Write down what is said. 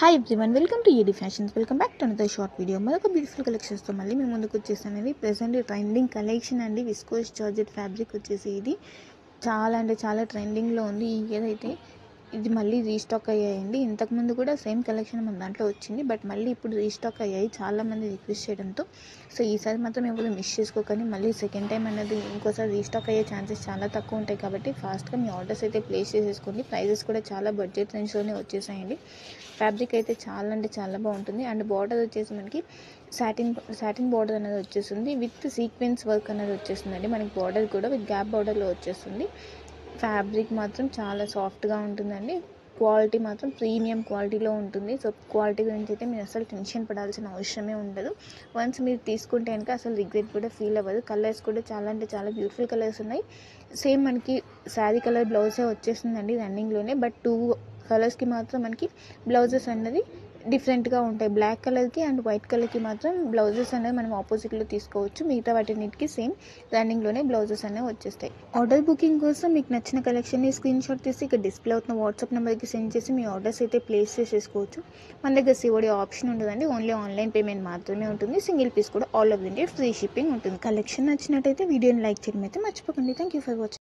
Hi everyone, welcome to AD fashions. Welcome back to another short video. మరొక beautiful కలెక్షన్స్తో మళ్ళీ మేము ముందుకు వచ్చేసానండి. ప్రెసెంట్ ట్రెండింగ్ కలెక్షన్ అండి. విస్కోస్ జార్జెట్ ఫ్యాబ్రిక్ వచ్చేసి ఇది చాలా అంటే చాలా ట్రెండింగ్లో ఉంది. ఈ ఇయర్ అయితే ఇది మళ్ళీ రీస్టాక్ అయ్యాయండి. ఇంతకుముందు కూడా సేమ్ కలెక్షన్ మన దాంట్లో వచ్చింది, బట్ మళ్ళీ ఇప్పుడు రీస్టాక్ అయ్యాయి చాలామంది రిక్వెస్ట్ చేయడంతో. సో ఈసారి మాత్రం ఎవరు మిస్ చేసుకోకండి. మళ్ళీ సెకండ్ టైం అనేది ఇంకోసారి రీస్టాక్ అయ్యే ఛాన్సెస్ చాలా తక్కువ ఉంటాయి కాబట్టి ఫాస్ట్గా మీ ఆర్డర్స్ అయితే ప్లేస్ చేసేసుకోండి. ప్రైజెస్ కూడా చాలా బడ్జెట్ రేంజ్లోనే వచ్చేసాయండి. ఫ్యాబ్రిక్ అయితే చాలా అంటే చాలా బాగుంటుంది. అండ్ బార్డర్ వచ్చేసి మనకి సాటిన్ బార్డర్ అనేది వచ్చేస్తుంది విత్ సీక్వెన్స్ వర్క్ అనేది వచ్చేస్తుందండి. మనకి బార్డర్ కూడా విత్ గ్యాప్ బార్డర్లో వచ్చేస్తుంది. ఫ్యాబ్రిక్ మాత్రం చాలా సాఫ్ట్గా ఉంటుందండి. క్వాలిటీ మాత్రం ప్రీమియం క్వాలిటీలో ఉంటుంది. సో క్వాలిటీ గురించి అయితే మీరు అసలు టెన్షన్ పడాల్సిన అవసరమే ఉండదు. వన్స్ మీరు తీసుకుంటే కనుక అసలు రిగ్రెట్ కూడా ఫీల్ అవ్వదు. కలర్స్ కూడా చాలా అంటే చాలా బ్యూటిఫుల్ కలర్స్ ఉన్నాయి. సేమ్ మనకి శారీ కలర్ బ్లౌజే వచ్చేస్తుందండి రన్నింగ్లోనే. బట్ 2 కలర్స్కి మాత్రం మనకి బ్లౌజెస్ అన్నది డిఫరెంట్గా ఉంటాయి. బ్లాక్ కలర్కి అండ్ వైట్ కలర్కి మాత్రం బ్లౌజెస్ అనేవి మనం ఆపోజిట్లో తీసుకోవచ్చు. మిగతా వాటిన్నిటికి సేమ్ రన్నింగ్లోనే బ్లౌజెస్ అనేవి వచ్చేస్తాయి. ఆర్డర్ బుకింగ్ కోసం మీకు నచ్చిన కలెక్షన్ని స్క్రీన్ షాట్ తీసి ఇక్కడ డిస్ప్లే అవుతున్న వాట్సాప్ నెంబర్కి సెండ్ చేసి మీ ఆర్డర్స్ అయితే ప్లేస్ చేసేసుకోవచ్చు. మన దగ్గర సిఓడి ఆప్షన్ ఉండదండి. ఓన్లీ ఆన్లైన్ పేమెంట్ మాత్రమే ఉంటుంది. సింగిల్ పీస్ కూడా all over India free shipping ఉంటుంది. కలెక్షన్ నచ్చినట్టయితే వీడియోని లైక్ చేయడం అయితే మర్చిపోకండి. Thank you for watching.